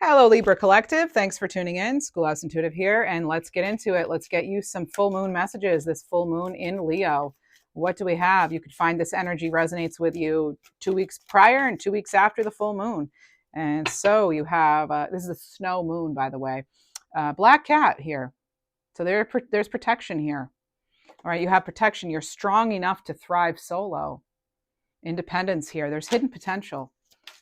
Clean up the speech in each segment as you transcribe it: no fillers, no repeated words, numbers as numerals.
Hello, Libra Collective. Thanks for tuning in. Schoolhouse Intuitive here, and let's get into it. Let's get you some full moon messages. This full moon in Leo. What do we have? You could find this energy resonates with you 2 weeks prior and 2 weeks after the full moon. And so you have, this is a snow moon, by the way, black cat here. So there's protection here. All right, you have protection. You're strong enough to thrive solo. Independence here. There's hidden potential.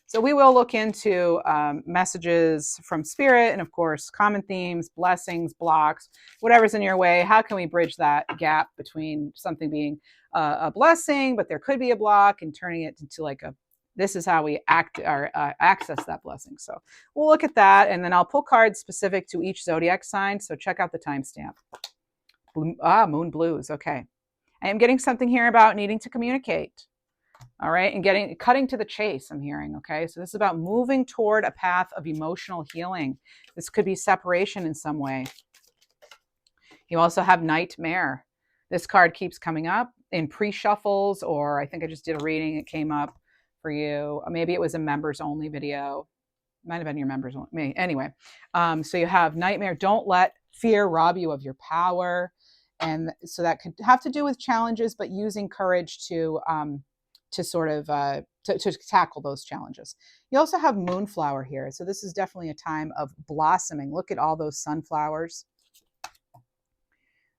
So we will look into messages from spirit and, of course, common themes, blessings, blocks, whatever's in your way. How can we bridge that gap between something being a blessing, but there could be a block, and turning it into like this is how we act or access that blessing. So we'll look at that, and then I'll pull cards specific to each zodiac sign. So check out the timestamp. Moon blues. Okay. I am getting something here about needing to communicate. All right. And cutting to the chase, I'm hearing. Okay. So this is about moving toward a path of emotional healing. This could be separation in some way. You also have Nightmare. This card keeps coming up in pre-shuffles, or I think I just did a reading. It came up for you. Maybe it was a members only video. Might have been your members only. Anyway. So you have Nightmare. Don't let fear rob you of your power. And so that could have to do with challenges, but using courage to sort of to tackle those challenges. You also have Moonflower here. So this is definitely a time of blossoming. Look at all those sunflowers.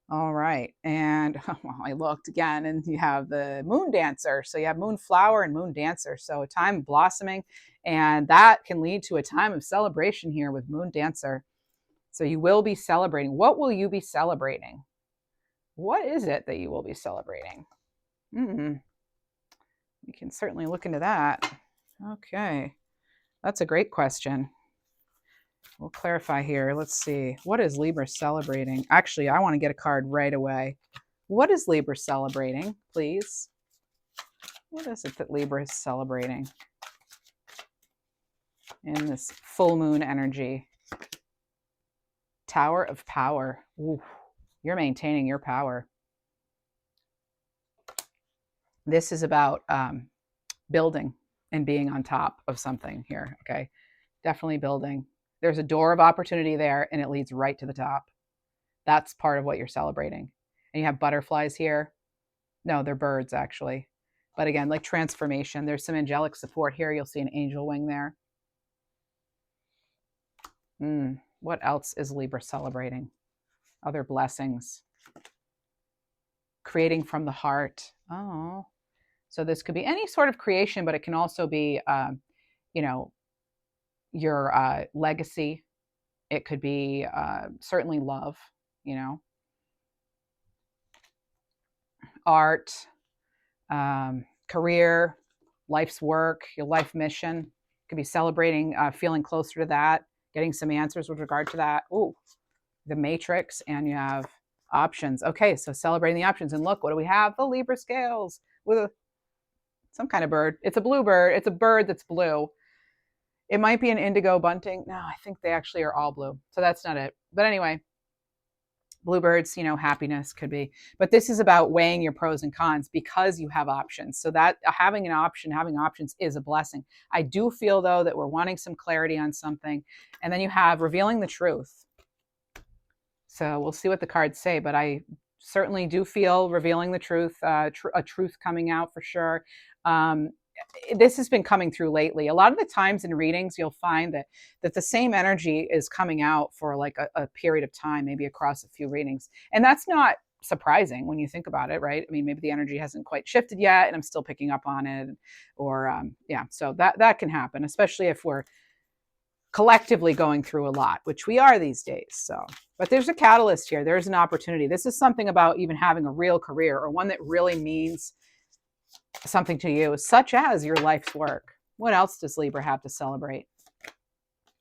All right. And well, I looked again, and you have the Moon Dancer. So you have Moonflower and Moon Dancer. So a time of blossoming, and that can lead to a time of celebration here with Moon Dancer. So you will be celebrating. What will you be celebrating? What is it that you will be celebrating? We can certainly look into that. Okay. That's a great question. We'll clarify here. Let's see. What is Libra celebrating? Actually, I want to get a card right away. What is Libra celebrating, please? What is it that Libra is celebrating in this full moon energy? Tower of Power. Ooh, you're maintaining your power. This is about building and being on top of something here. Okay. Definitely building. There's a door of opportunity there, and it leads right to the top. That's part of what you're celebrating. And you have butterflies here. No, they're birds, actually. But again, like transformation. There's some angelic support here. You'll see an angel wing there. What else is Libra celebrating? Other blessings. Creating from the heart. Oh, so this could be any sort of creation, but it can also be, your legacy. It could be certainly love, art, career, life's work, your life mission. It could be celebrating, feeling closer to that, getting some answers with regard to that. Ooh, the Matrix, and you have options. Okay, so celebrating the options. And look, what do we have? The Libra scales with some kind of bird. It's a bluebird. It's a bird that's blue. It might be an indigo bunting. No, I think they actually are all blue. So that's not it. But anyway, bluebirds, happiness could be. But this is about weighing your pros and cons because you have options. So that having options is a blessing. I do feel, though, that we're wanting some clarity on something. And then you have revealing the truth. So we'll see what the cards say, but I certainly do feel revealing the truth, a truth coming out for sure. This has been coming through lately. A lot of the times in readings, you'll find that the same energy is coming out for like a period of time, maybe across a few readings. And that's not surprising when you think about it, right? I mean, maybe the energy hasn't quite shifted yet, and I'm still picking up on it. Or, so that can happen, especially if we're collectively going through a lot, which we are these days. So, but there's a catalyst here. There's an opportunity. This is something about even having a real career, or one that really means something to you, such as your life's work. What else does Libra have to celebrate?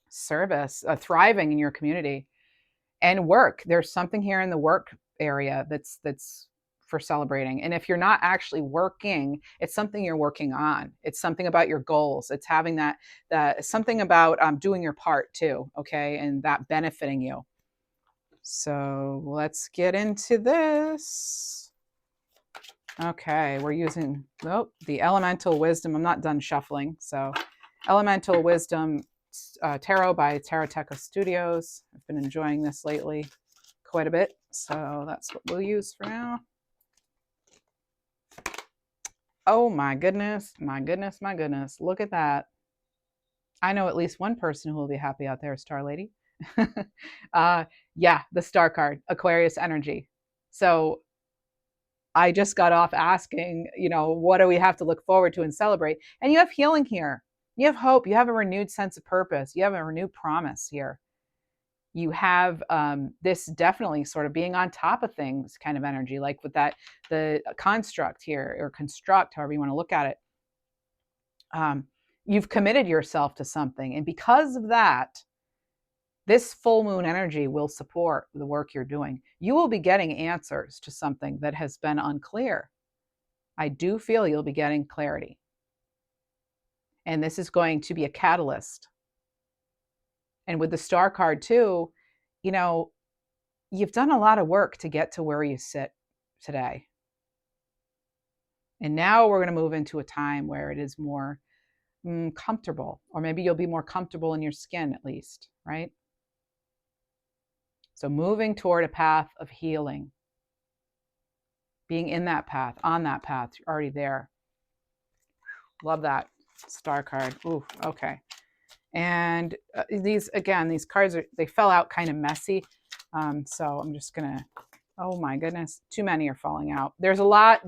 Service, thriving in your community, and work. There's something here in the work area that's for celebrating. And if you're not actually working, it's something you're working on. It's something about your goals. It's having that something about doing your part too. Okay. And that benefiting you. So let's get into this. Okay. We're using the elemental wisdom. I'm not done shuffling. So elemental wisdom Tarot by Taroteca Studios. I've been enjoying this lately quite a bit, so that's what we'll use for now. Oh my goodness, my goodness, my goodness. Look at that. I know at least one person who will be happy out there, Star Lady. Yeah, the star card, Aquarius energy. So I just got off asking, what do we have to look forward to and celebrate? And you have healing here. You have hope. You have a renewed sense of purpose. You have a renewed promise here. You have this definitely sort of being on top of things kind of energy, like with the construct here, or construct, however you want to look at it. You've committed yourself to something. And because of that, this full moon energy will support the work you're doing. You will be getting answers to something that has been unclear. I do feel you'll be getting clarity. And this is going to be a catalyst. And with the star card too, you've done a lot of work to get to where you sit today. And now we're going to move into a time where it is more comfortable, or maybe you'll be more comfortable in your skin at least, right? So moving toward a path of healing, being in that path, on that path, you're already there. Love that star card. Ooh, okay. And these cards they fell out kind of messy. So I'm just gonna, oh my goodness, too many are falling out. There's a lot.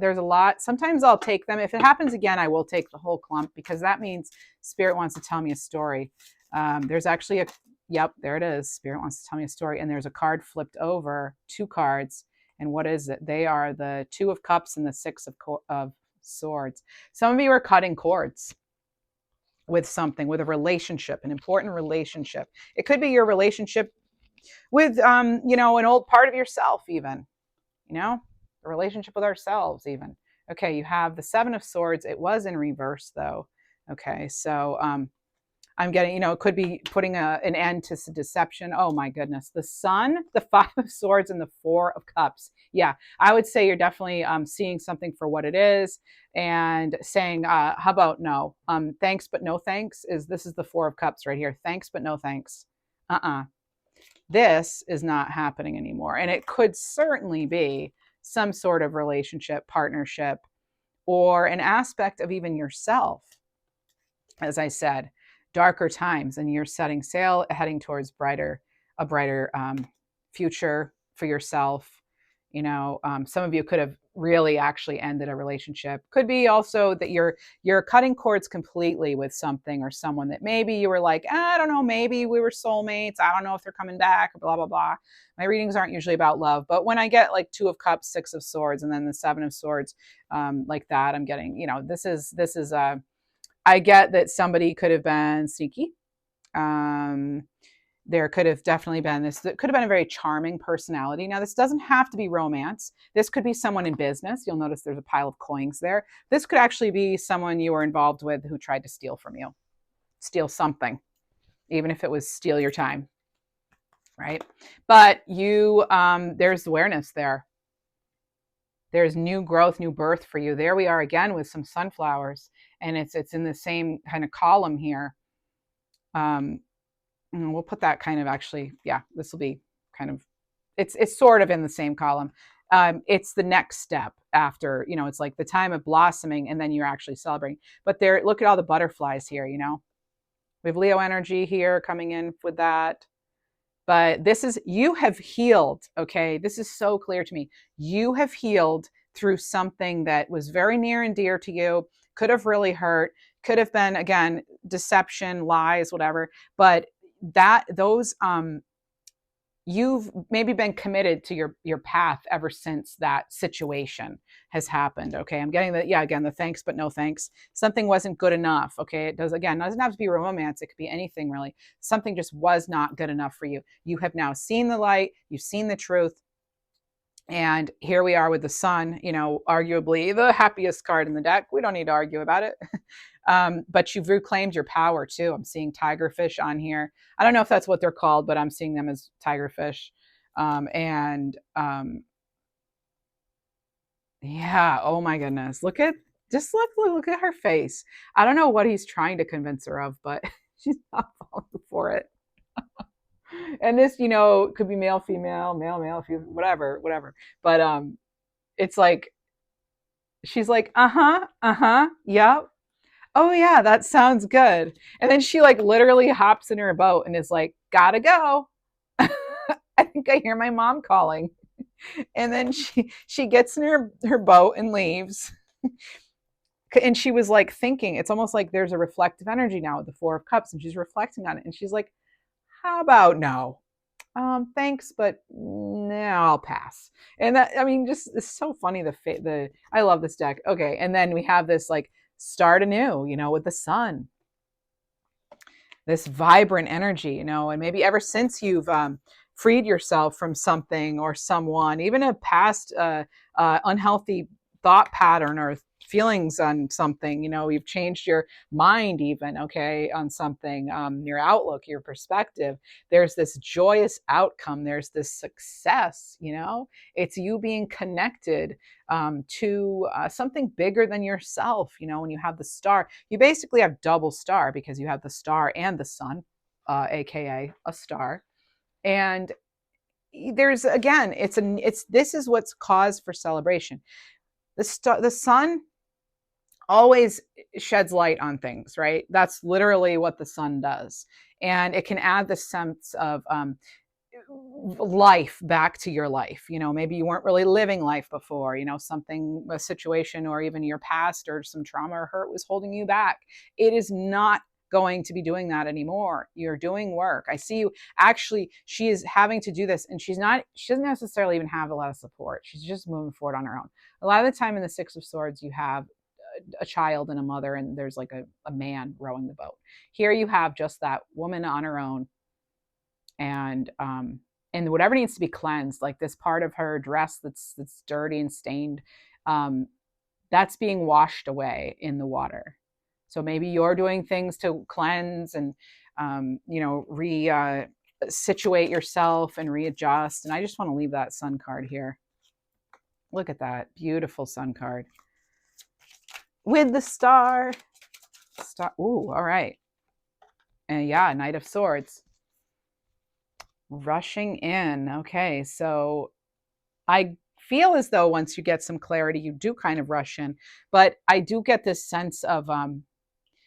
Sometimes I'll take them. If it happens again, I will take the whole clump, because that means Spirit wants to tell me a story. There's actually yep, there it is. Spirit wants to tell me a story. And there's a card flipped over, 2 cards. And what is it? They are the 2 of Cups and the 6 of Swords. Some of you are cutting cords with something, with a relationship, an important relationship. It could be your relationship with, an old part of yourself even, the relationship with ourselves even. Okay, you have the 7 of Swords. It was in reverse though. Okay, so I'm getting, it could be putting an end to deception. Oh my goodness. The Sun, the 5 of Swords, and the 4 of Cups. Yeah, I would say you're definitely seeing something for what it is and saying, how about no? Thanks, but no thanks. This is the 4 of Cups right here. Thanks, but no thanks. This is not happening anymore. And it could certainly be some sort of relationship, partnership, or an aspect of even yourself. As I said, darker times, and you're setting sail, heading towards a brighter future for yourself. Some of you could have really actually ended a relationship. Could be also that you're cutting cords completely with something or someone that maybe you were like, I don't know, maybe we were soulmates. I don't know if they're coming back, blah, blah, blah. My readings aren't usually about love, but when I get like 2 of Cups, 6 of Swords, and then the 7 of Swords, like that, I'm getting, this is I get that somebody could have been sneaky. There could have definitely been it could have been a very charming personality. Now, this doesn't have to be romance. This could be someone in business. You'll notice there's a pile of coins there. This could actually be someone you were involved with who tried to steal from you, steal something, even if it was steal your time, right? But there's awareness there. There's new growth, new birth for you. There we are again with some sunflowers, and it's in the same kind of column here. We'll put that kind of actually, yeah, this will be kind of, it's sort of in the same column. It's the next step after, it's like the time of blossoming, and then you're actually celebrating. But look at all the butterflies here, we have Leo energy here coming in with that. But you have healed, okay? This is so clear to me. You have healed through something that was very near and dear to you, could have really hurt, could have been, again, deception, lies, whatever. But you've maybe been committed to your path ever since that situation has happened. Okay, I'm getting the thanks but no thanks. Something wasn't good enough. Okay, it doesn't have to be romance. It could be anything really. Something just was not good enough for you. You have now seen the light. You've seen the truth. And here we are with the Sun, arguably the happiest card in the deck. We don't need to argue about it. But you've reclaimed your power too. I'm seeing tigerfish on here. I don't know if that's what they're called, but I'm seeing them as tigerfish. Yeah, oh my goodness. Look at her face. I don't know what he's trying to convince her of, but She's not falling for it. And this, you know, could be male, female, male, male, female, whatever. But it's like she's like, yep. Oh yeah, that sounds good. And then she like literally hops in her boat and is like, gotta go. I think I hear my mom calling. And then she gets in her boat and leaves. And she was like thinking, it's almost like there's a reflective energy now with the Four of Cups, and she's reflecting on it. And she's like, how about no? Thanks, but no, I'll pass. And that, I mean, just it's so funny. I love this deck. Okay, and then we have this like start anew, you know, with the sun, this vibrant energy, you know, and maybe ever since you've freed yourself from something or someone, even a past unhealthy thought pattern or feelings on something, you know, you've changed your mind even, okay, on something, your outlook, your perspective, there's this joyous outcome, there's this success, you know, it's you being connected to something bigger than yourself. You know, when you have the star, you basically have double star because you have the star and the sun, aka a star. And there's again, it's this is what's cause for celebration. The sun always sheds light on things, right? That's literally what the sun does, and it can add the sense of life back to your life. You know, maybe you weren't really living life before, you know, something, a situation, or even your past or some trauma or hurt was holding you back. It is not going to be doing that anymore. You're doing work. I see you. Actually, she is having to do this, and she doesn't necessarily even have a lot of support. She's just moving forward on her own. A lot of the time in the Six of Swords, you have a child and a mother, and there's like a man rowing the boat. Here you have just that woman on her own, and whatever needs to be cleansed, like this part of her dress that's dirty and stained, that's being washed away in the water. So maybe you're doing things to cleanse and you know, situate yourself and readjust. And I just want to leave that sun card here. Look at that beautiful sun card with the star. Ooh, all right. And yeah, Knight of Swords. Rushing in. Okay, so I feel as though once you get some clarity, you do kind of rush in. But I do get this sense of,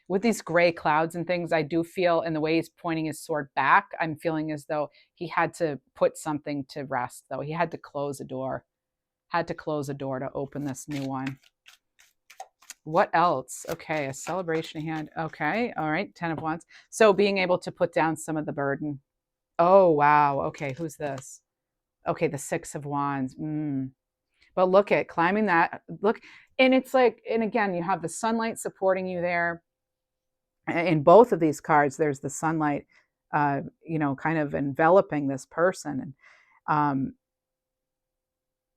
with these gray clouds and things, I do feel in the way he's pointing his sword back, I'm feeling as though he had to put something to rest, though. He had to close a door, to open this new one. What else? Okay, a celebration hand. Okay, all right, 10 of Wands. So being able to put down some of the burden. Oh, wow. Okay, who's this? Okay, the Six of Wands. But look at climbing that. Look, and it's like, and again, you have the sunlight supporting you there. In both of these cards, there's the sunlight, you know, kind of enveloping this person. And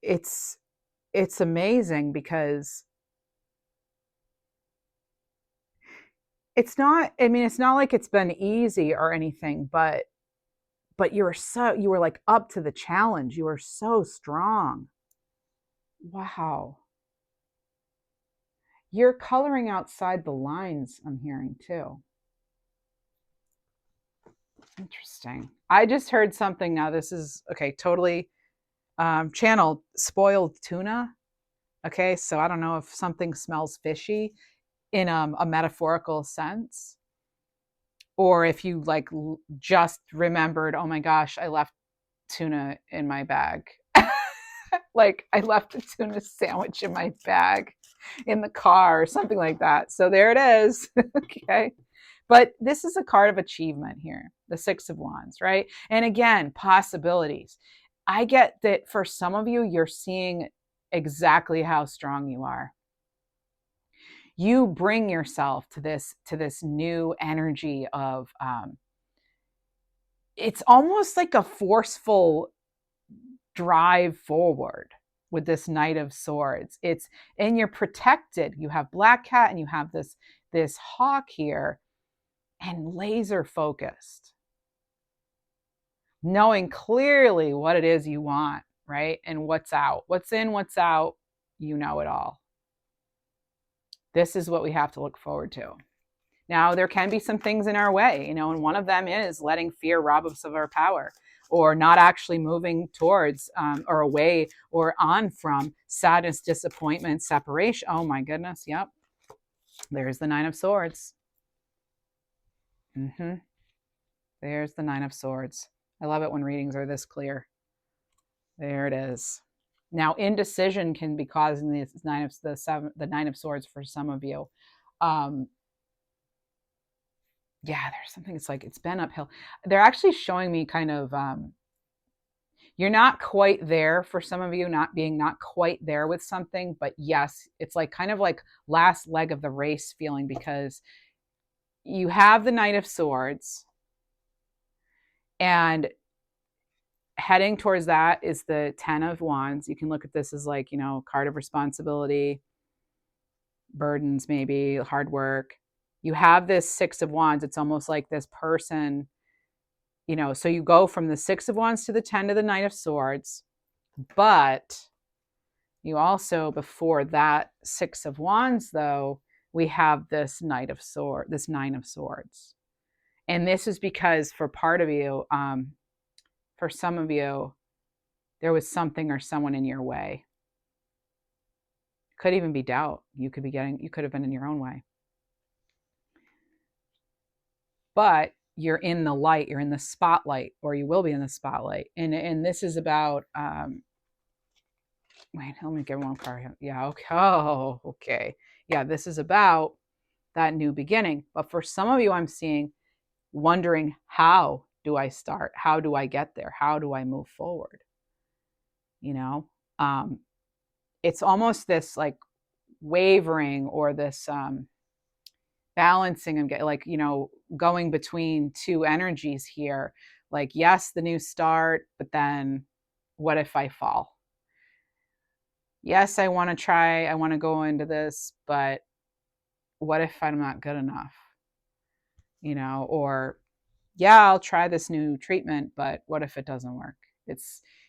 it's amazing because it's not, I mean, it's not like it's been easy or anything, but you were like up to the challenge. You were so strong. Wow. You're coloring outside the lines, I'm hearing too. Interesting. I just heard something now. This is, okay, totally channeled, spoiled tuna. Okay, so I don't know if something smells fishy in a metaphorical sense, or if you like just remembered, oh my gosh, I left tuna in my bag. Like I left a tuna sandwich in my bag in the car or something like that. So there it is. Okay. But this is a card of achievement here, the Six of Wands, right? And again, possibilities. I get that for some of you, you're seeing exactly how strong you are. You bring yourself to this new energy of it's almost like a forceful drive forward with this Knight of Swords. It's, and you're protected. You have Black Cat and you have this hawk here, and laser focused, knowing clearly what it is you want, right? And what's out, what's in, what's out, you know it all. This is what we have to look forward to. Now, there can be some things in our way, you know, and one of them is letting fear rob us of our power, or not actually moving towards or away or on from sadness, disappointment, separation. Oh my goodness. Yep. There's the Nine of Swords. There's the Nine of Swords. I love it when readings are this clear. There it is. Now, indecision can be causing the Nine of Swords for some of you. Yeah, there's something. It's like it's been uphill. They're actually showing me kind of you're not quite there for some of you, not quite there with something, but yes, it's like kind of like last leg of the race feeling, because you have the Knight of Swords, and heading towards that is the Ten of Wands. You can look at this as like, you know, card of responsibility, burdens, maybe hard work. You have this Six of Wands. It's almost like this person, you know, so you go from the Six of Wands to the 10 to the Knight of Swords, but you also, before that Six of Wands, though, we have this Nine of Swords. And this is because for part of you, for some of you, there was something or someone in your way. Could even be doubt. You could have been in your own way. But you're in the light, you're in the spotlight, or you will be in the spotlight. And this is about, wait, let me get one card. Yeah, okay. Oh, okay. Yeah, this is about that new beginning. But for some of you, I'm seeing wondering, how do I start? How do I get there? How do I move forward? You know, it's almost this like wavering, or this balancing, and like, you know, going between two energies here. Like, yes, the new start, but then what if I fall? Yes, I want to go into this, but what if I'm not good enough? You know, or yeah, I'll try this new treatment, but what if it doesn't work?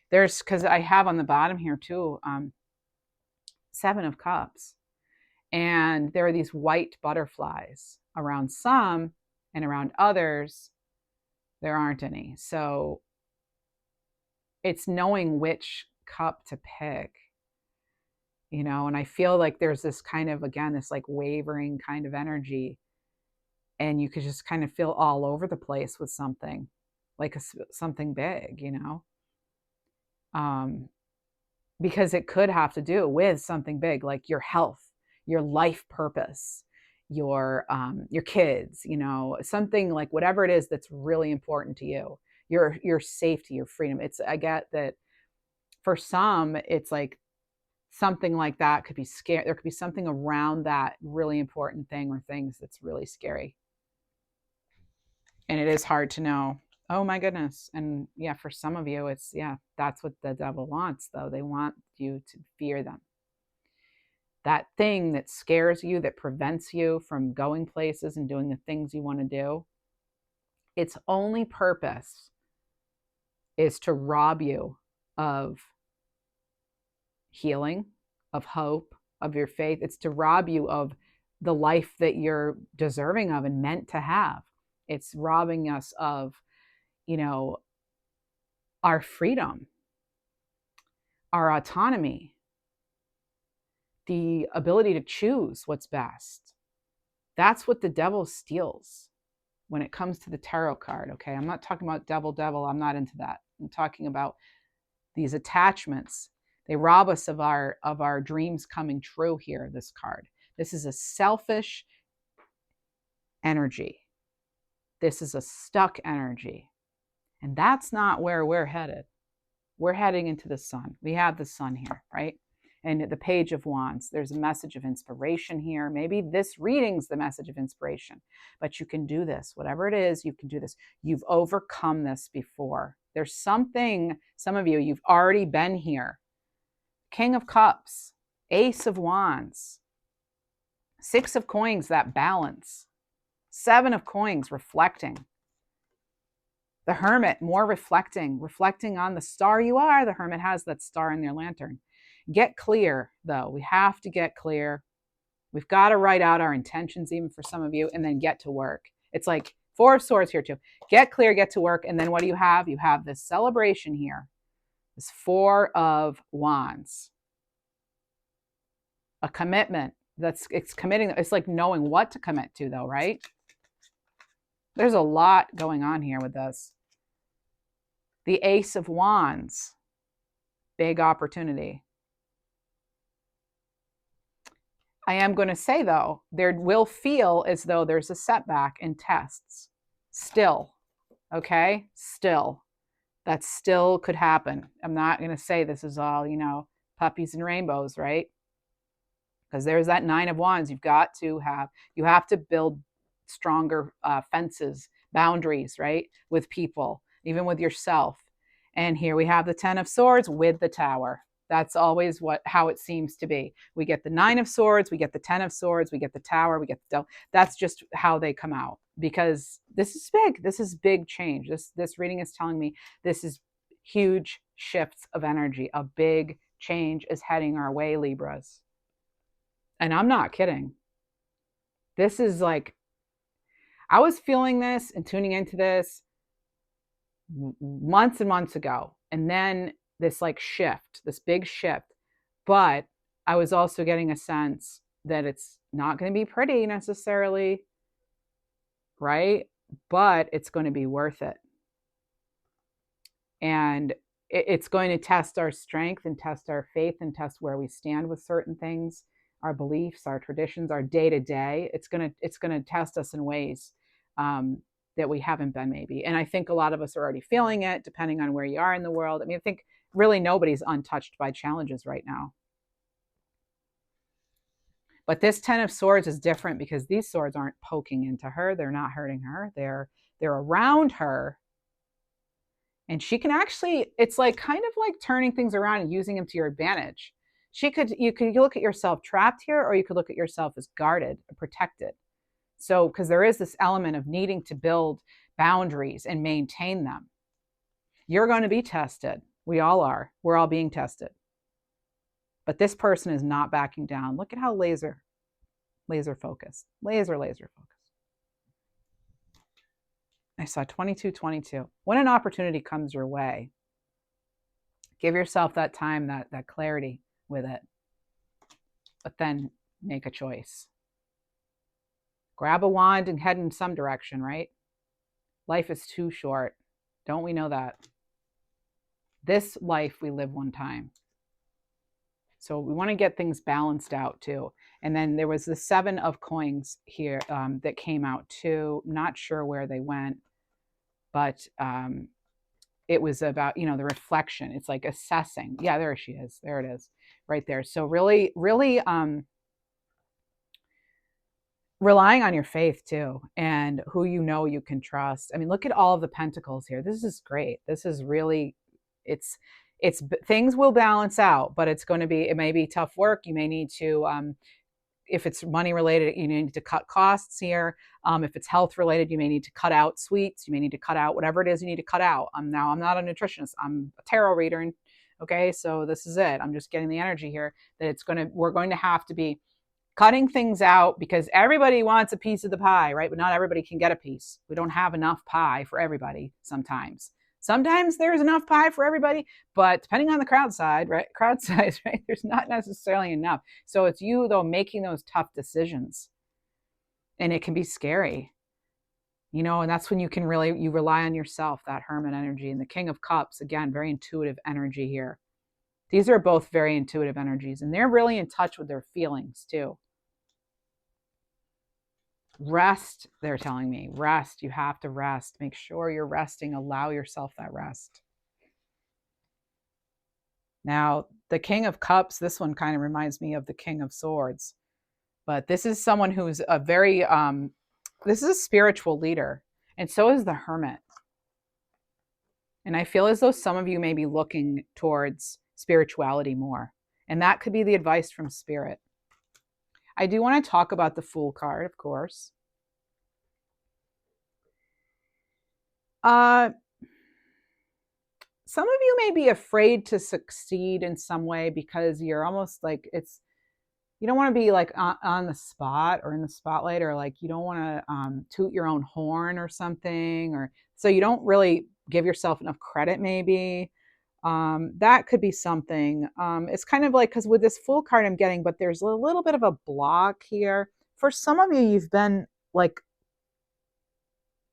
There's, because I have on the bottom here too, Seven of Cups. And there are these white butterflies around some, and around others, there aren't any. So it's knowing which cup to pick, you know, and I feel like there's this kind of, again, this like wavering kind of energy, and you could just kind of feel all over the place with something, like something big, you know, because it could have to do with something big, like your health, your life purpose, your kids, you know, something like whatever it is that's really important to you, your safety, your freedom. I get that for some, it's like something like that could be scary. There could be something around that really important thing or things that's really scary. And it is hard to know, oh my goodness. And yeah, for some of you, it's, yeah, that's what the devil wants, though. They want you to fear them. That thing that scares you, that prevents you from going places and doing the things you want to do, its only purpose is to rob you of healing, of hope, of your faith. It's to rob you of the life that you're deserving of and meant to have. It's robbing us of, you know, our freedom, our autonomy, the ability to choose what's best. That's what the devil steals when it comes to the tarot card, okay? I'm not talking about devil. I'm not into that. I'm talking about these attachments. They rob us of our dreams coming true here, this card. This is a selfish energy. This is a stuck energy. And that's not where we're headed. We're heading into the sun. We have the sun here, right? And the Page of Wands, there's a message of inspiration here. Maybe this reading's the message of inspiration, but you can do this. Whatever it is, you can do this. You've overcome this before. There's something, some of you, you've already been here. King of Cups, Ace of Wands, Six of Coins, that balance. Seven of Coins, reflecting. The Hermit, more reflecting on the star you are. The Hermit has that star in their lantern. Get clear, though. We have to get clear. We've got to write out our intentions, even for some of you, and then get to work. It's like Four of Swords here too. Get clear, get to work. And then what do you have? You have this celebration here. This Four of Wands. A commitment. It's committing. It's like knowing what to commit to, though, right? There's a lot going on here with this. The Ace of Wands. Big opportunity. I am going to say, though, there will feel as though there's a setback in tests. Still. Okay? Still. That still could happen. I'm not going to say this is all, puppies and rainbows, right? Because there's that Nine of Wands. You have to build stronger fences, boundaries, right? With people, even with yourself. And here we have the Ten of Swords with the Tower. That's always how it seems to be. We get the Nine of Swords, we get the Ten of Swords, we get the Tower, we get the Devil. That's just how they come out, because this is big. This is big change. This reading is telling me this is huge shifts of energy. A big change is heading our way, Libras. And I'm not kidding. This is like, I was feeling this and tuning into this months and months ago. And then this like shift, this big shift. But I was also getting a sense that it's not going to be pretty necessarily, right? But it's going to be worth it. And it's going to test our strength and test our faith and test where we stand with certain things, our beliefs, our traditions, our day-to-day. It's going to test us in ways that we haven't been, maybe. And I think a lot of us are already feeling it, depending on where you are in the world. I mean, I think really nobody's untouched by challenges right now. But this Ten of Swords is different because these swords aren't poking into her. They're not hurting her. They're around her. And she can actually, it's like kind of like turning things around and using them to your advantage. You could look at yourself trapped here, or you could look at yourself as guarded, protected. So, because there is this element of needing to build boundaries and maintain them. You're going to be tested. We all are. We're all being tested. But this person is not backing down. Look at how laser focused. Laser focused. I saw 22. When an opportunity comes your way, give yourself that time, that clarity with it. But then make a choice. Grab a wand and head in some direction, right? Life is too short. Don't we know that? This life we live one time. So we want to get things balanced out too. And then there was the Seven of Coins here that came out too. Not sure where they went, but it was about, the reflection. It's like assessing. Yeah, there she is. There it is, right there. So really, really relying on your faith too, and who you can trust. I mean, look at all of the pentacles here. This is great. This is really, it's things will balance out, but it may be tough work. You may need to, if it's money related, you need to cut costs here. If it's health related, you may need to cut out sweets. You may need to cut out whatever it is you need to cut out. I'm not a nutritionist. I'm a tarot reader. And okay, so this is it. I'm just getting the energy here that we're going to have to be cutting things out, because everybody wants a piece of the pie, right? But not everybody can get a piece. We don't have enough pie for everybody sometimes. Sometimes there's enough pie for everybody, but depending on the crowd size, right? There's not necessarily enough. So it's you, though, making those tough decisions. And it can be scary, and that's when you rely on yourself, that Hermit energy. And the King of Cups, again, very intuitive energy here. These are both very intuitive energies, and they're really in touch with their feelings too. Rest, they're telling me. Rest. You have to rest. Make sure you're resting. Allow yourself that rest. Now, the King of Cups, this one kind of reminds me of the King of Swords. But this is someone who's a very, this is a spiritual leader. And so is the Hermit. And I feel as though some of you may be looking towards spirituality more. And that could be the advice from Spirit. I do want to talk about the Fool card, of course. Some of you may be afraid to succeed in some way, because you're almost like you don't want to be like on the spot or in the spotlight, or like you don't want to toot your own horn or something, or so you don't really give yourself enough credit maybe. That could be something. It's kind of like, because with this Fool card I'm getting, but there's a little bit of a block here. For some of you, you've been like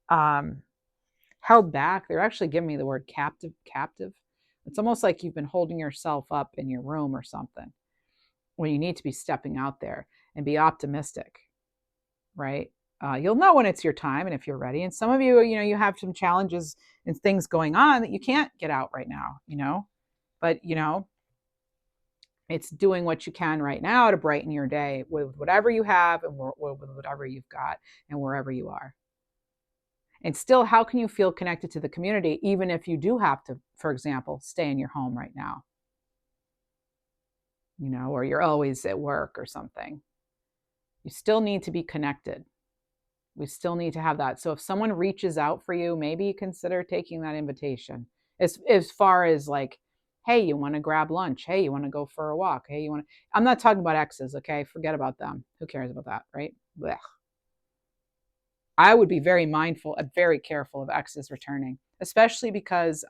held back. They're actually giving me the word captive. It's almost like you've been holding yourself up in your room or something, when you need to be stepping out there and be optimistic, right? You'll know when it's your time and if you're ready. And some of you, you have some challenges and things going on that you can't get out right now, but it's doing what you can right now to brighten your day with whatever you have and with whatever you've got and wherever you are. And still, how can you feel connected to the community even if you do have to, for example, stay in your home right now? Or you're always at work or something. You still need to be connected. We still need to have that. So if someone reaches out for you, maybe consider taking that invitation. As far as like, hey, you want to grab lunch? Hey, you want to go for a walk? Hey, you want to... I'm not talking about exes, okay? Forget about them. Who cares about that, right? Blech. I would be very mindful and very careful of exes returning, especially because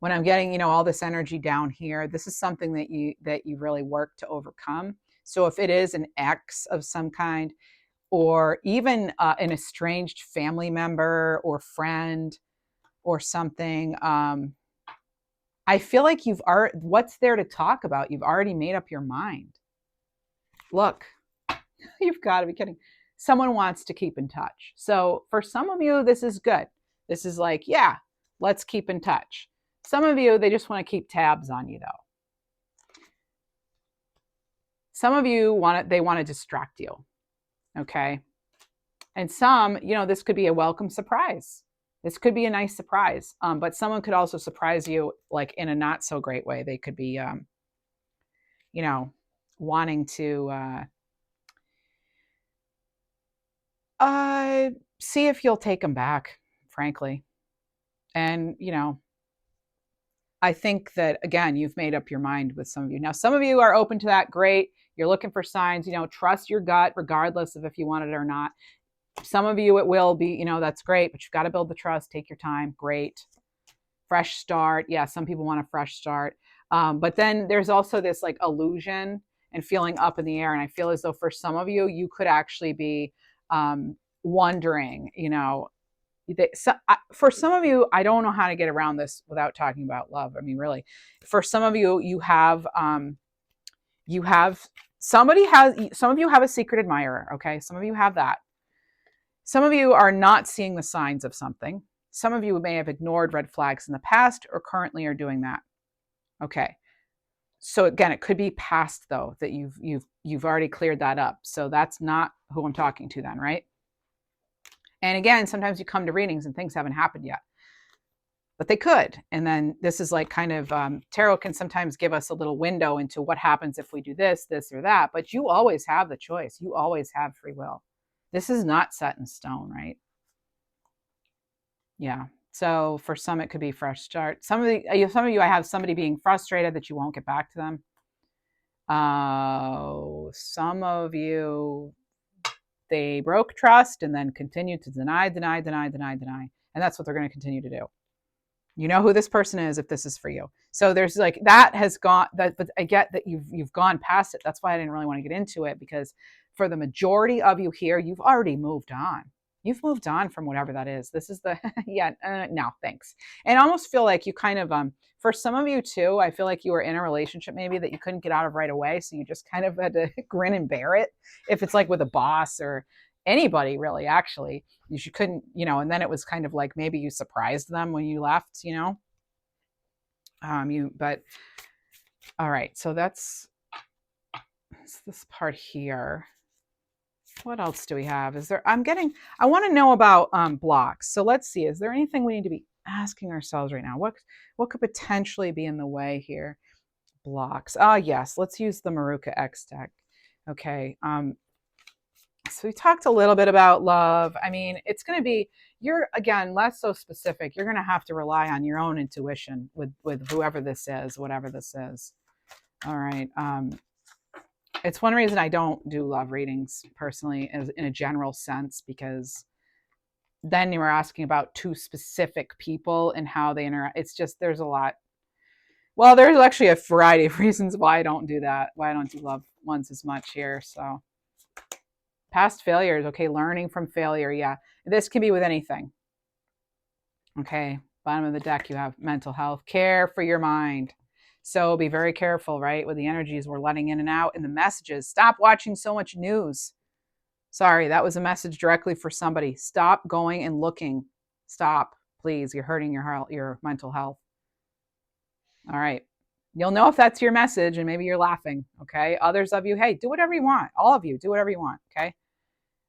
when I'm getting, all this energy down here, this is something that you really work to overcome. So if it is an ex of some kind, or even an estranged family member or friend or something, I feel like what's there to talk about? You've already made up your mind. Look, you've got to be kidding. Someone wants to keep in touch. So for some of you, this is good. This is like, yeah, let's keep in touch. Some of you, they just want to keep tabs on you, though. Some of you they want to distract you, okay? And some, this could be a welcome surprise. This could be a nice surprise, but someone could also surprise you like in a not so great way. They could be, wanting to see if you'll take them back, frankly. And, I think that, again, you've made up your mind with some of you. Now, some of you are open to that. Great. You're looking for signs, trust your gut, regardless of if you want it or not. Some of you, it will be, that's great, but you've got to build the trust. Take your time. Great. Fresh start. Yeah, some people want a fresh start. But then there's also this like illusion and feeling up in the air. And I feel as though for some of you, you could actually be wondering, for some of you, I don't know how to get around this without talking about love. I mean, really, for some of you, some of you have a secret admirer. Okay. Some of you have that. Some of you are not seeing the signs of something. Some of you may have ignored red flags in the past or currently are doing that. Okay. So again, it could be past though, that you've already cleared that up. So that's not who I'm talking to then, right? And again, sometimes you come to readings and things haven't happened yet, but they could. And then this is like kind of, tarot can sometimes give us a little window into what happens if we do this, or that, but you always have the choice. You always have free will. This is not set in stone, right? Yeah. So for some, it could be fresh start. Some of you, I have somebody being frustrated that you won't get back to them. Some of you, they broke trust and then continued to deny. And that's what they're going to continue to do. You know who this person is if this is for you. So there's like, that has gone, but I get that you've gone past it. That's why I didn't really want to get into it, because for the majority of you here, you've already moved on. You've moved on from whatever that is. This is the, no, thanks. And I almost feel like you kind of, for some of you too, I feel like you were in a relationship maybe that you couldn't get out of right away. So you just kind of had to grin and bear it. If it's like with a boss or anybody really, actually, you couldn't, and then it was kind of like, maybe you surprised them when you left, but all right. So that's this part here. What else do we have? I want to know about blocks. So let's see, is there anything we need to be asking ourselves right now? What could potentially be in the way here? Blocks. Yes, let's use the Maruka X deck. Okay. So we talked a little bit about love. I mean, it's going to be, you're, again, less so specific. You're going to have to rely on your own intuition with whoever this is, whatever this is. All right. It's one reason I don't do love readings personally, as in a general sense, because then you were asking about two specific people and how they interact. It's just, there's a lot. Well, there's actually a variety of reasons why I don't do that, why I don't do love ones as much here. So, past failures, okay, learning from failure. Yeah, this can be with anything. Okay, bottom of the deck, you have mental health, care for your mind. So, be very careful, right, with the energies we're letting in and out and the messages. Stop watching so much news. Sorry, that was a message directly for somebody. Stop going and looking. Stop, please. You're hurting your mental health. All right. You'll know if that's your message and maybe you're laughing. Okay. Others of you, hey, do whatever you want. All of you, do whatever you want. Okay.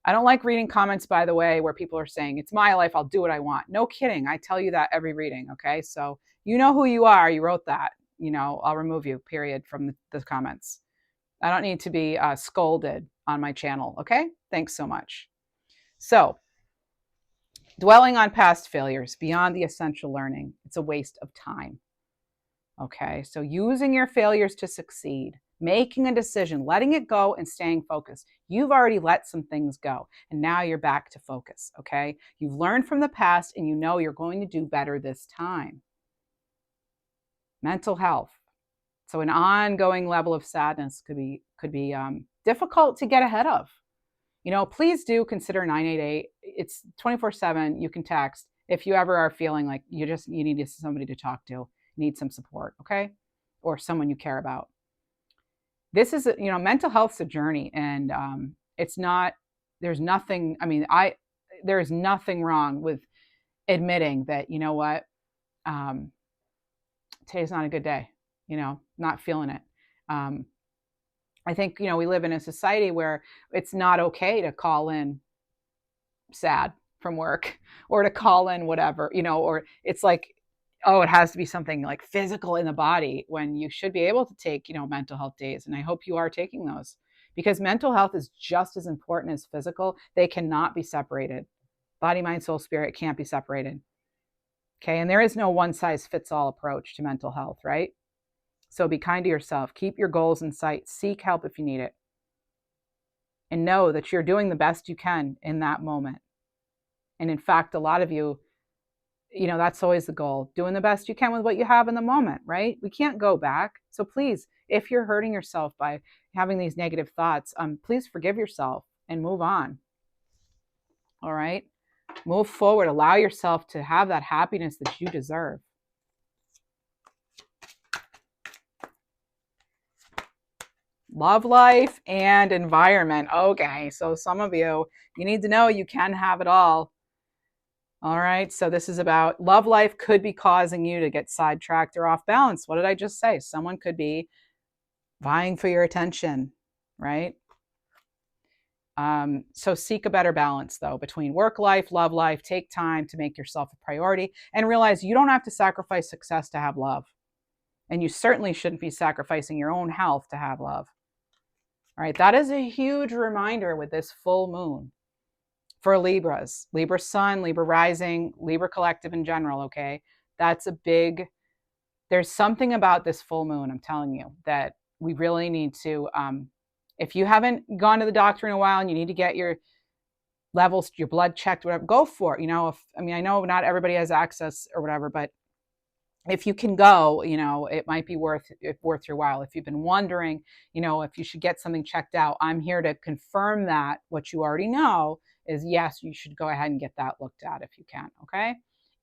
I don't like reading comments, by the way, where people are saying, it's my life. I'll do what I want. No kidding. I tell you that every reading. Okay. So you know who you are. You wrote that. I'll remove you, period, from the comments. I don't need to be scolded on my channel. Okay. Thanks so much. So, dwelling on past failures beyond the essential learning, it's a waste of time. Okay, so using your failures to succeed, making a decision, letting it go, and staying focused. You've already let some things go, and now you're back to focus. Okay, you've learned from the past, and you know you're going to do better this time. Mental health. So an ongoing level of sadness could be difficult to get ahead of. Please do consider 988. It's 24/7. You can text if you ever are feeling like you need somebody to talk to, need some support, okay? Or someone you care about. This is, mental health's a journey, and it's not, there's nothing, there's nothing wrong with admitting that, um, today's not a good day, not feeling it. I think, we live in a society where it's not okay to call in sad from work or to call in whatever, or it's like, oh, it has to be something like physical in the body, when you should be able to take, mental health days. And I hope you are taking those, because mental health is just as important as physical. They cannot be separated. Body, mind, soul, spirit can't be separated. Okay. And there is no one size fits all approach to mental health, right? So be kind to yourself. Keep your goals in sight. Seek help if you need it. And know that you're doing the best you can in that moment. And in fact, a lot of you, that's always the goal, doing the best you can with what you have in the moment, right? We can't go back. So please, if you're hurting yourself by having these negative thoughts, please forgive yourself and move on. All right? Move forward. Allow yourself to have that happiness that you deserve. Love life and environment. Okay, so some of you need to know you can have it all. All right, so this is about love life could be causing you to get sidetracked or off balance. What did I just say? Someone could be vying for your attention, right? So seek a better balance, though, between work life, love life. Take time to make yourself a priority and realize you don't have to sacrifice success to have love. And you certainly shouldn't be sacrificing your own health to have love. All right, that is a huge reminder with this full moon for Libras, Libra sun, Libra rising, Libra collective in general, okay? That's a big, there's something about this full moon, I'm telling you, that we really need to, if you haven't gone to the doctor in a while and you need to get your levels, your blood checked, whatever, go for it. I know not everybody has access or whatever, but if you can go, it might be worth your while. If you've been wondering, if you should get something checked out, I'm here to confirm that what you already know is yes, you should go ahead and get that looked at if you can. Okay.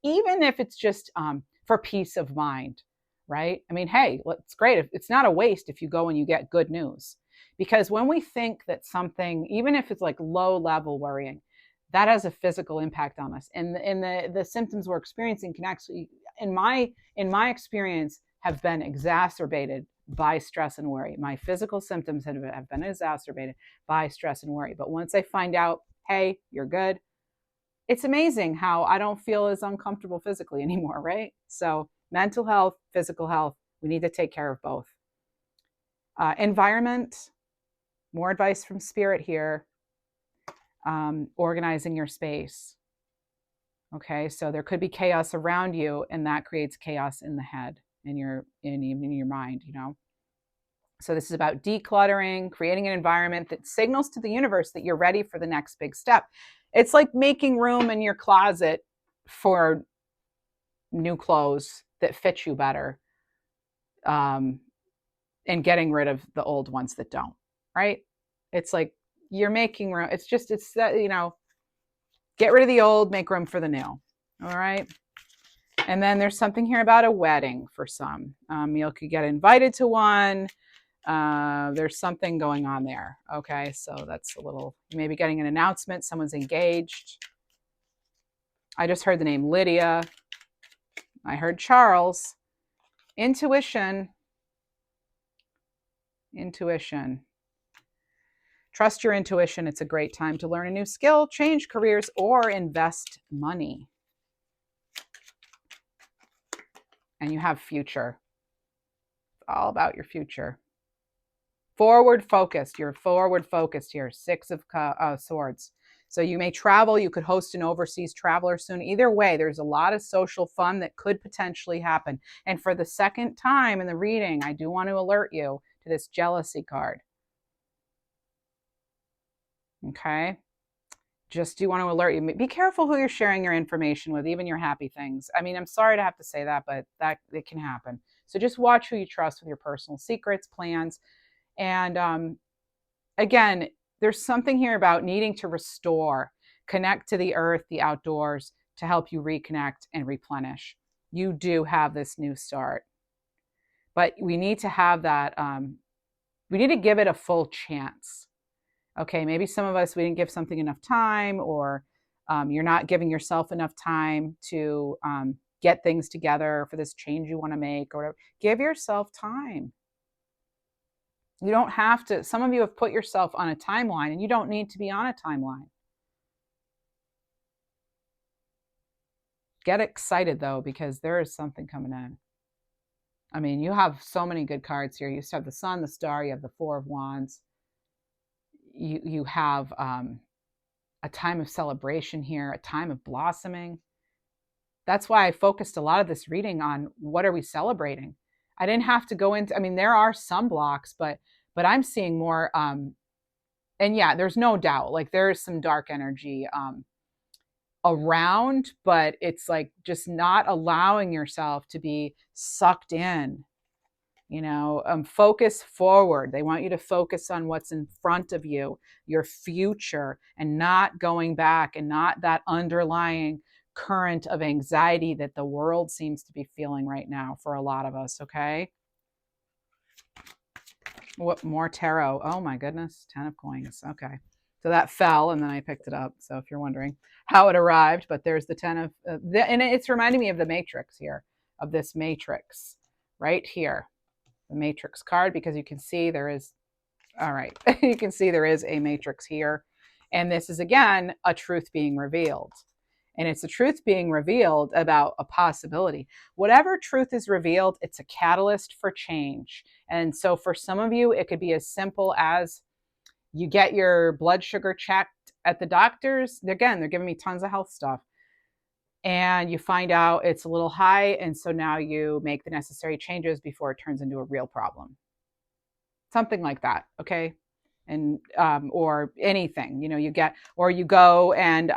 Even if it's just for peace of mind, right? Hey, it's great. It's not a waste if you go and you get good news, because when we think that something, even if it's like low level worrying, that has a physical impact on us. And the symptoms we're experiencing can actually, in my experience, have been exacerbated by stress and worry. My physical symptoms have been exacerbated by stress and worry. But once I find out, hey, you're good, it's amazing how I don't feel as uncomfortable physically anymore, right? So mental health, physical health, we need to take care of both. Environment, more advice from spirit here. Organizing your space. Okay, so there could be chaos around you, and that creates chaos in the head, in your mind. So this is about decluttering, creating an environment that signals to the universe that you're ready for the next big step. It's like making room in your closet for new clothes that fit you better, um, and getting rid of the old ones that don't, right? It's like you're making room. It's that, get rid of the old, make room for the new. All right. And then there's something here about a wedding for some. You could get invited to one. There's something going on there. Okay. So that's a little, maybe getting an announcement. Someone's engaged. I just heard the name Lydia. I heard Charles. Intuition. Trust your intuition. It's a great time to learn a new skill, change careers, or invest money. And you have future. It's all about your future. Forward focused. You're forward focused here. Six of Swords. So you may travel. You could host an overseas traveler soon. Either way, there's a lot of social fun that could potentially happen. And for the second time in the reading, I do want to alert you to this jealousy card. Okay. Just do want to alert you. Be careful who you're sharing your information with, even your happy things. I mean, I'm sorry to have to say that, but that it can happen. So just watch who you trust with your personal secrets, plans. And again, there's something here about needing to restore, connect to the earth, the outdoors, to help you reconnect and replenish. You do have this new start. But we need to have that, we need to give it a full chance. Okay, maybe some of us, we didn't give something enough time, or you're not giving yourself enough time to get things together for this change you want to make, or whatever. Give yourself time. You don't have to. Some of you have put yourself on a timeline, and you don't need to be on a timeline. Get excited, though, because there is something coming in. I mean, you have so many good cards here. You have the Sun, the Star, you have the Four of Wands. You have a time of celebration here, a time of blossoming. That's why I focused a lot of this reading on what are we celebrating. I didn't have to go into, I mean, there are some blocks, but I'm seeing more. And yeah, there's no doubt, like there is some dark energy around, but it's like just not allowing yourself to be sucked in. Focus forward. They want you to focus on what's in front of you, your future, and not going back, and not that underlying current of anxiety that the world seems to be feeling right now for a lot of us. Okay. What more tarot? Oh my goodness. 10 of coins. Okay. So that fell and then I picked it up. So if you're wondering how it arrived, but there's the 10 of, and it's reminding me of the Matrix here, of this Matrix right here. The Matrix card, because you can see there is, all right, you can see there is a matrix here. And this is, again, a truth being revealed. And it's a truth being revealed about a possibility. Whatever truth is revealed, it's a catalyst for change. And so for some of you, it could be as simple as you get your blood sugar checked at the doctor's. Again, they're giving me tons of health stuff. And you find out it's a little high, and so now you make the necessary changes before it turns into a real problem. Something like that, okay? And or anything, you get, or you go and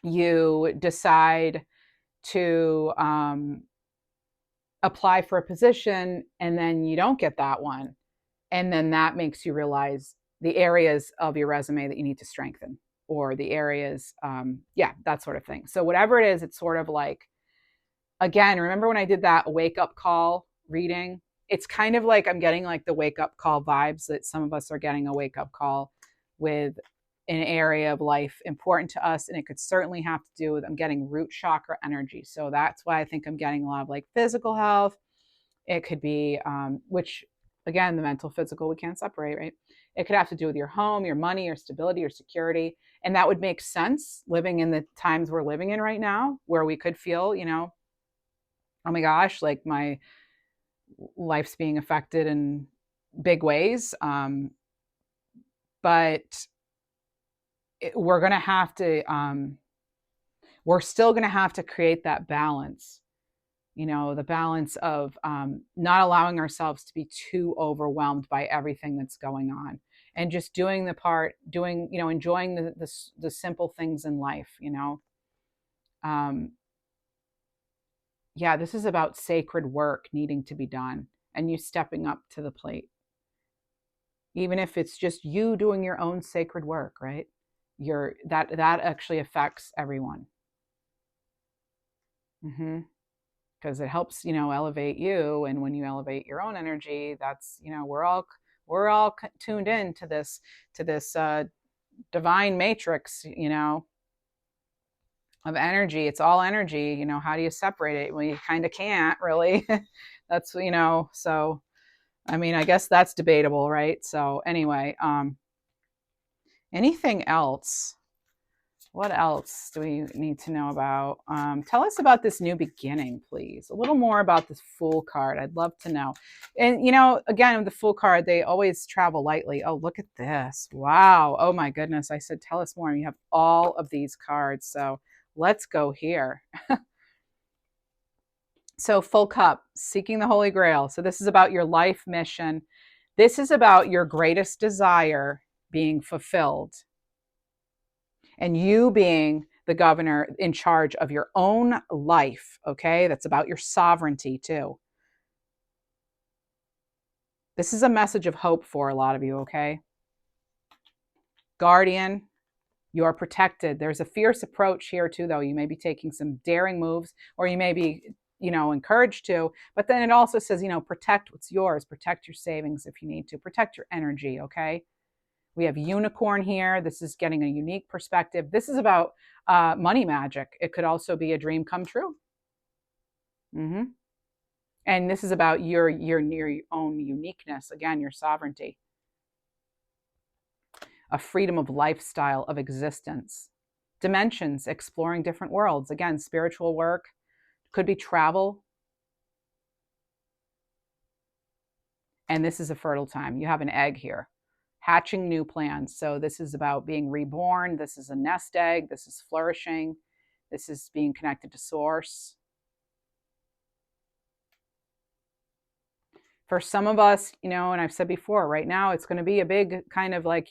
you decide to apply for a position, and then you don't get that one, and then that makes you realize the areas of your resume that you need to strengthen, or the areas, that sort of thing. So whatever it is, it's sort of like, again, remember when I did that wake up call reading? It's kind of like I'm getting like the wake up call vibes that some of us are getting, a wake up call with an area of life important to us. And it could certainly have to do with, I'm getting root chakra energy. So that's why I think I'm getting a lot of like physical health. It could be, which again, the mental, physical, we can't separate, right? It could have to do with your home, your money, your stability, your security. And that would make sense living in the times we're living in right now, where we could feel, oh my gosh, like my life's being affected in big ways. But we're going to have to, we're still going to have to create that balance The balance of not allowing ourselves to be too overwhelmed by everything that's going on, and just doing the part, enjoying the simple things in life. Um, yeah, this is about sacred work needing to be done, and you stepping up to the plate, even if it's just you doing your own sacred work, right? That actually affects everyone. Mm-hmm. Because it helps, elevate you, and when you elevate your own energy, that's, we're all tuned in to this divine matrix, of energy. It's all energy. How do you separate it? Well, you kind of can't really. That's, so I mean, I guess that's debatable, right? So anyway, anything else? What else do we need to know about? Tell us about this new beginning, please. A little more about this Fool card. I'd love to know. And, again, with the Fool card, they always travel lightly. Oh, look at this. Wow. Oh, my goodness. I said, tell us more. And you have all of these cards. So let's go here. So, Full Cup, seeking the Holy Grail. So, this is about your life mission. This is about your greatest desire being fulfilled, and you being the governor in charge of your own life. Okay, that's about your sovereignty too. This is a message of hope for a lot of you. Okay, Guardian, you are protected. There's a fierce approach here too, though. You may be taking some daring moves, or you may be, encouraged to. But then it also says, protect what's yours, protect your savings if you need to, protect your energy. Okay, we have Unicorn here. This is getting a unique perspective. This is about money magic. It could also be a dream come true. Mm-hmm. And this is about your own uniqueness. Again, your sovereignty, a freedom of lifestyle, of existence, dimensions, exploring different worlds. Again, spiritual work, could be travel. And this is a fertile time. You have an egg here, hatching new plans. So this is about being reborn. This is a nest egg. This is flourishing. This is being connected to source. For some of us, and I've said before, right now it's going to be a big kind of like,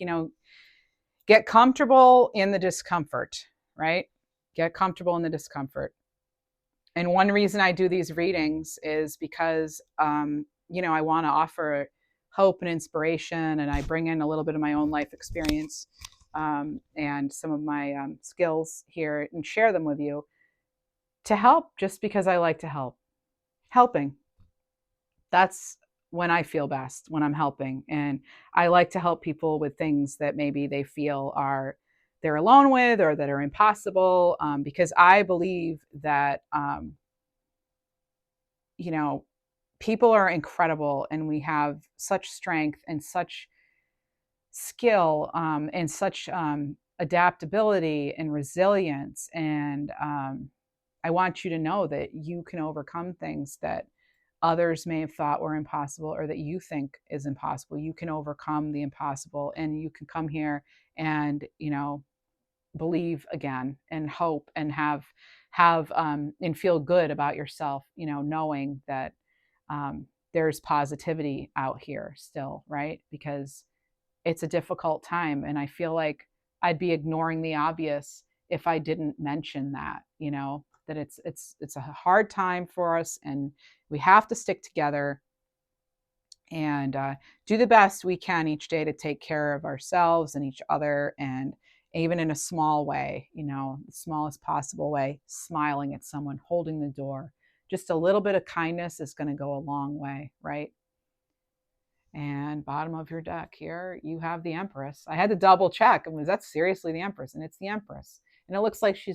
get comfortable in the discomfort, right? Get comfortable in the discomfort. And one reason I do these readings is because, I want to offer hope and inspiration, and I bring in a little bit of my own life experience and some of my skills here and share them with you to help, just because I like to help. Helping. That's when I feel best, when I'm helping. And I like to help people with things that maybe they feel they're alone with, or that are impossible, because I believe that, people are incredible, and we have such strength and such skill, and such adaptability and resilience. And I want you to know that you can overcome things that others may have thought were impossible, or that you think is impossible. You can overcome the impossible, and you can come here and, believe again, and hope, and have and feel good about yourself, knowing that there's positivity out here still, right? Because it's a difficult time, and I feel like I'd be ignoring the obvious if I didn't mention that, that it's a hard time for us, and we have to stick together and do the best we can each day to take care of ourselves and each other. And even in a small way, the smallest possible way, smiling at someone, holding the door, just a little bit of kindness is going to go a long way, right? And bottom of your deck here, you have the Empress. I had to double check. Was that seriously the Empress? And it's the Empress. And it looks like she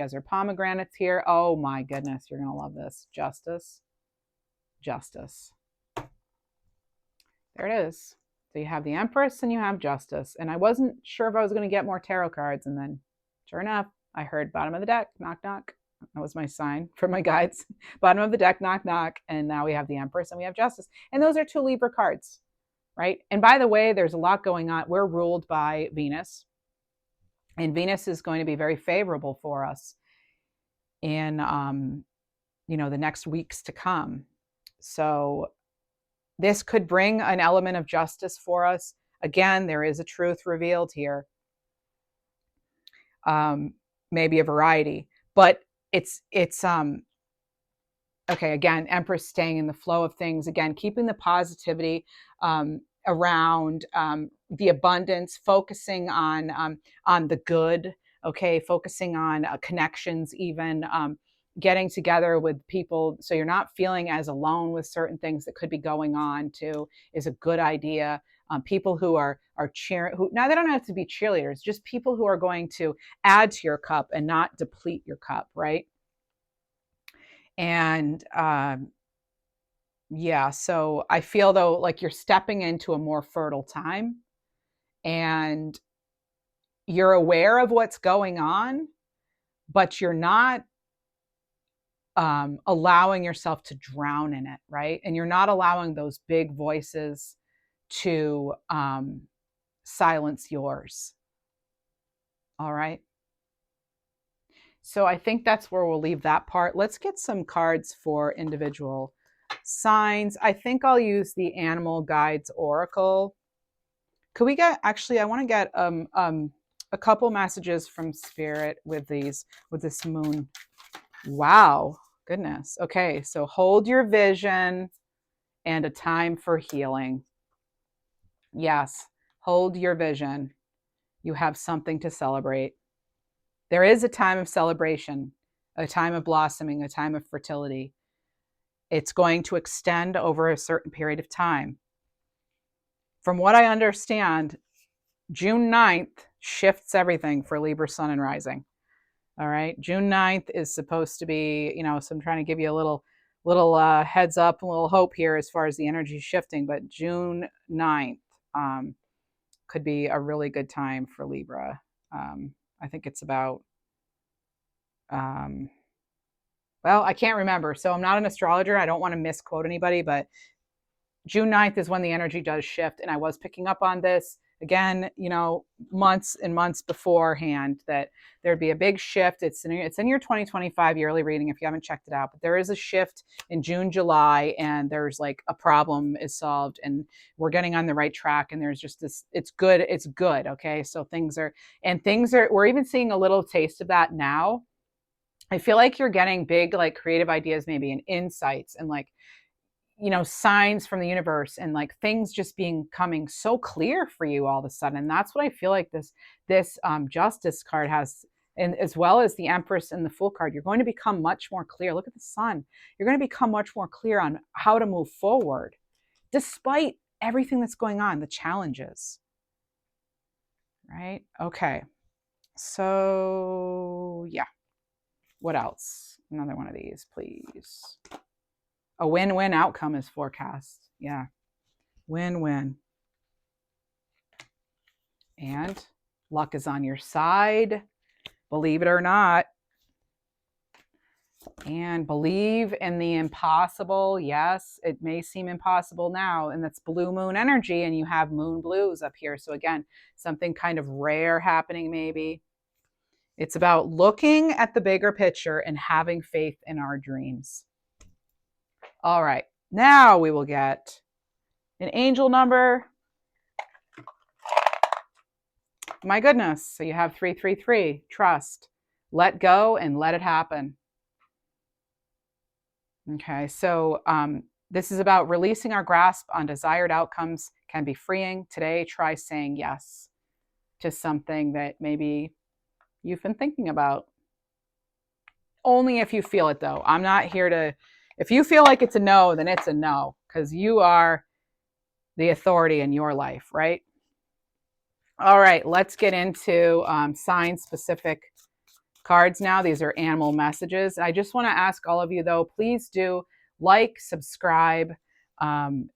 has her pomegranates here. Oh my goodness, you're going to love this. Justice. Justice. There it is. So you have the Empress and you have Justice. And I wasn't sure if I was going to get more tarot cards. And then sure enough, I heard bottom of the deck, knock, knock. That was my sign for my guides. Bottom of the deck, knock, knock. And now we have the Empress and we have Justice. And those are two Libra cards, right? And by the way, there's a lot going on. We're ruled by Venus. And Venus is going to be very favorable for us in, the next weeks to come. So this could bring an element of justice for us. Again, there is a truth revealed here. Maybe a variety, but it's okay. Again, Empress staying in the flow of things. Again, keeping the positivity around the abundance, focusing on the good. Okay, focusing on connections, even getting together with people, so you're not feeling as alone with certain things that could be going on too, is a good idea. People who are cheering, who now they don't have to be cheerleaders, just people who are going to add to your cup and not deplete your cup, right? And yeah, so I feel though like you're stepping into a more fertile time, and you're aware of what's going on, but you're not allowing yourself to drown in it, right? And you're not allowing those big voices to silence yours. All right. So I think that's where we'll leave that part. Let's get some cards for individual signs. I think I'll use the Animal Guides Oracle. Could we get, actually, I want to get a couple messages from Spirit with this moon. Wow, goodness. Okay, so hold your vision and a time for healing. Yes, hold your vision. You have something to celebrate. There is a time of celebration, a time of blossoming, a time of fertility. It's going to extend over a certain period of time. From what I understand, June 9th shifts everything for Libra Sun and Rising. All right. June 9th is supposed to be, so I'm trying to give you a little heads up, a little hope here as far as the energy shifting. But June 9th could be a really good time for Libra. I think it's about, well, I can't remember. So I'm not an astrologer. I don't want to misquote anybody, but June 9th is when the energy does shift. And I was picking up on this again, months and months beforehand, that there'd be a big shift. It's in your 2025 yearly reading if you haven't checked it out, but there is a shift in June, July, and there's like a problem is solved and we're getting on the right track. And there's just this, it's good. Okay. So we're even seeing a little taste of that now. I feel like you're getting big, like creative ideas, maybe, and insights, and like, signs from the universe, and like things just coming so clear for you all of a sudden. And that's what I feel like this Justice card has, and as well as the Empress and the Fool card. You're going to become much more clear. Look at the Sun. You're going to become much more clear on how to move forward, despite everything that's going on, the challenges. Right? Okay. So yeah. What else? Another one of these, please. A win-win outcome is forecast. Yeah. Win-win. And luck is on your side. Believe it or not. And believe in the impossible. Yes, it may seem impossible now. And that's blue moon energy. And you have moon blues up here. So again, something kind of rare happening maybe. It's about looking at the bigger picture and having faith in our dreams. All right, now we will get an angel number. My goodness, so you have 333, trust, let go and let it happen. Okay, so this is about releasing our grasp on desired outcomes, can be freeing. Today, try saying yes to something that maybe you've been thinking about. Only if you feel it, though. I'm not here to, if you feel like it's a no, then it's a no, because you are the authority in your life, right? All right, let's get into sign-specific cards now. These are animal messages. I just want to ask all of you, though, please do like, subscribe,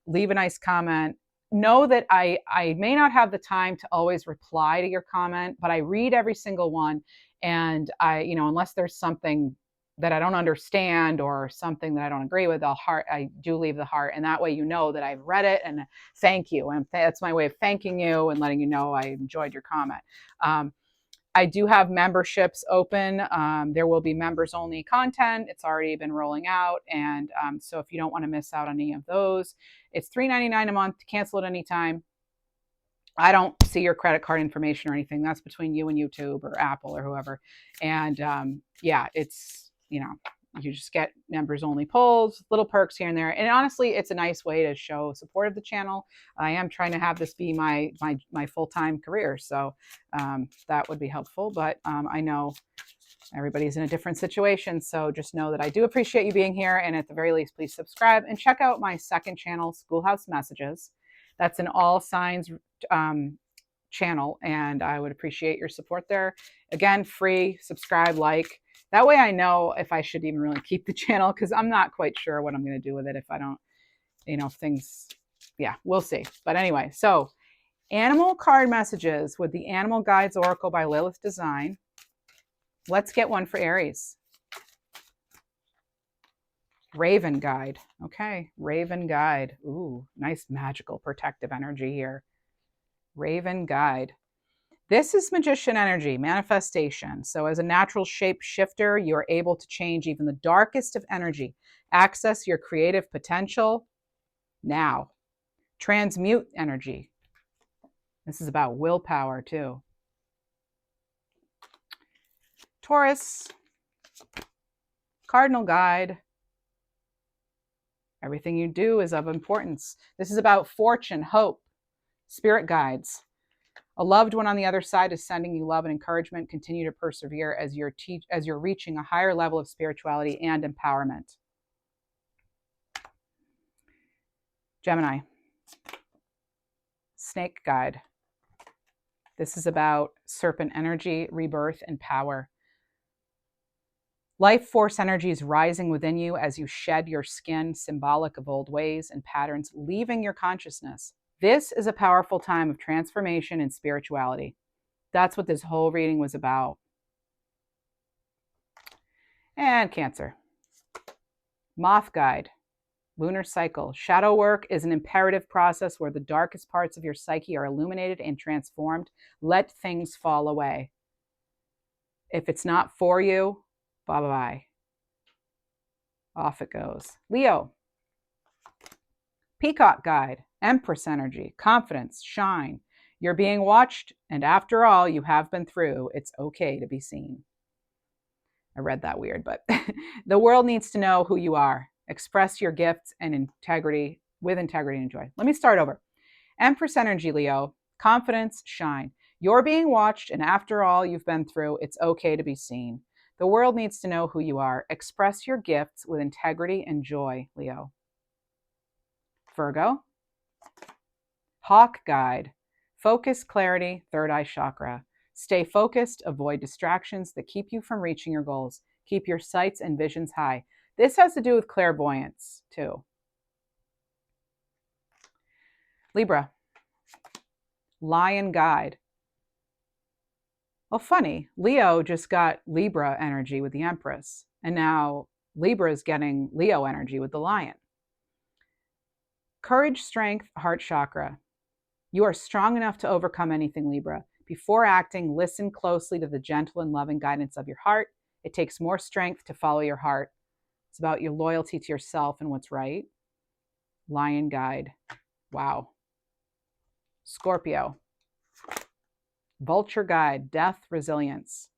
leave a nice comment. Know that I may not have the time to always reply to your comment, but I read every single one. And unless there's something that I don't understand or something that I don't agree with, I do leave the heart. And that way, that I've read it and thank you. And that's my way of thanking you and letting you know I enjoyed your comment. I do have memberships open. There will be members only content. It's already been rolling out. And so if you don't want to miss out on any of those, it's $3.99 a month to cancel at any time. I don't see your credit card information or anything. That's between you and YouTube or Apple or whoever. And yeah, it's, you know, you just get members only polls, little perks here and there. And honestly, it's a nice way to show support of the channel. I am trying to have this be my full-time career. So that would be helpful. But I know everybody's in a different situation. So just know that I do appreciate you being here. And at the very least, please subscribe and check out my second channel, Schoolhouse Messages. That's an all signs channel. And I would appreciate your support there. Again, free, subscribe, like. That way I know if I should even really keep the channel, because I'm not quite sure what I'm going to do with it if I don't, you know, things, yeah, we'll see. But anyway, so animal card messages with the Animal Guides Oracle by Lilith Design. Let's get one for Aries. Raven Guide. Okay, Raven Guide. Ooh, nice magical protective energy here. Raven Guide. This is magician energy, manifestation. So as a natural shape shifter, you're able to change even the darkest of energy. Access your creative potential now. Transmute energy. This is about willpower too. Taurus. Cardinal Guide. Everything you do is of importance. This is about fortune, hope, spirit guides. A loved one on the other side is sending you love and encouragement. Continue to persevere as you're reaching a higher level of spirituality and empowerment. Gemini. Snake Guide. This is about serpent energy, rebirth, and power. Life force energy is rising within you as you shed your skin, symbolic of old ways and patterns, leaving your consciousness. This is a powerful time of transformation and spirituality. That's what this whole reading was about. And Cancer. Moth Guide. Lunar cycle. Shadow work is an imperative process where the darkest parts of your psyche are illuminated and transformed. Let things fall away. If it's not for you, bye-bye. Off it goes. Leo. Peacock Guide. Empress energy, confidence, shine. You're being watched, and after all you have been through, it's okay to be seen. I read that weird, but the world needs to know who you are. Express your gifts and integrity with integrity and joy. Let me start over. Empress energy, Leo, confidence, shine. You're being watched, and after all you've been through, it's okay to be seen. The world needs to know who you are. Express your gifts with integrity and joy, Leo. Virgo. Hawk Guide. Focus, clarity, third eye chakra. Stay focused, avoid distractions that keep you from reaching your goals. Keep your sights and visions high. This has to do with clairvoyance too. Libra. Lion Guide. Well, funny, Leo just got Libra energy with the Empress, and now Libra is getting Leo energy with the Lion. Courage, strength, heart chakra. You are strong enough to overcome anything, Libra. Before acting, listen closely to the gentle and loving guidance of your heart. It takes more strength to follow your heart. It's about your loyalty to yourself and what's right. Lion Guide. Wow. Scorpio. Vulture Guide. Death, resilience.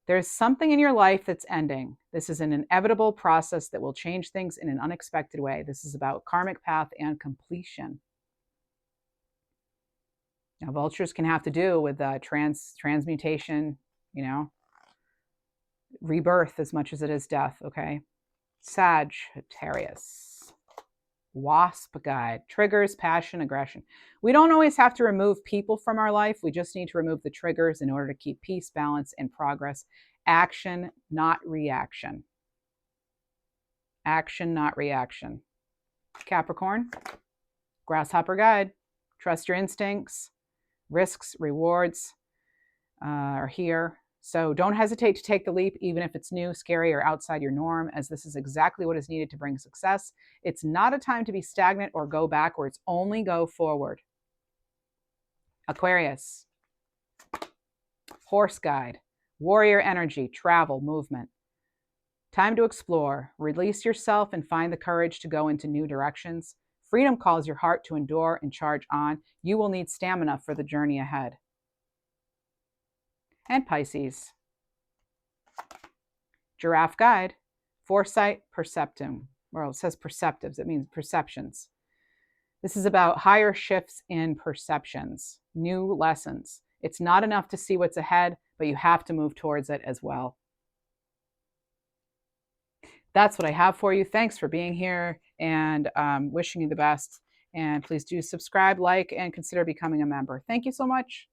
There's something in your life that's ending. This is an inevitable process that will change things in an unexpected way. This is about karmic path and completion. Now, vultures can have to do with transmutation, you know, rebirth as much as it is death, okay? Sagittarius. Wasp Guide. Triggers, passion, aggression. We don't always have to remove people from our life. We just need to remove the triggers in order to keep peace, balance, and progress. Action, not reaction. Action, not reaction. Capricorn. Grasshopper Guide. Trust your instincts. Risks, rewards are here. So don't hesitate to take the leap, even if it's new, scary, or outside your norm, as this is exactly what is needed to bring success. It's not a time to be stagnant or go backwards, only go forward. Aquarius. Force guide, warrior energy, travel, movement. Time to explore. Release yourself and find the courage to go into new directions. Freedom calls your heart to endure and charge on. You will need stamina for the journey ahead. And Pisces. Giraffe guide, foresight, perceptum. Well, it says perceptives. It means perceptions. This is about higher shifts in perceptions, new lessons. It's not enough to see what's ahead, but you have to move towards it as well. That's what I have for you. Thanks for being here, and wishing you the best. And please do subscribe, like, and consider becoming a member. Thank you so much.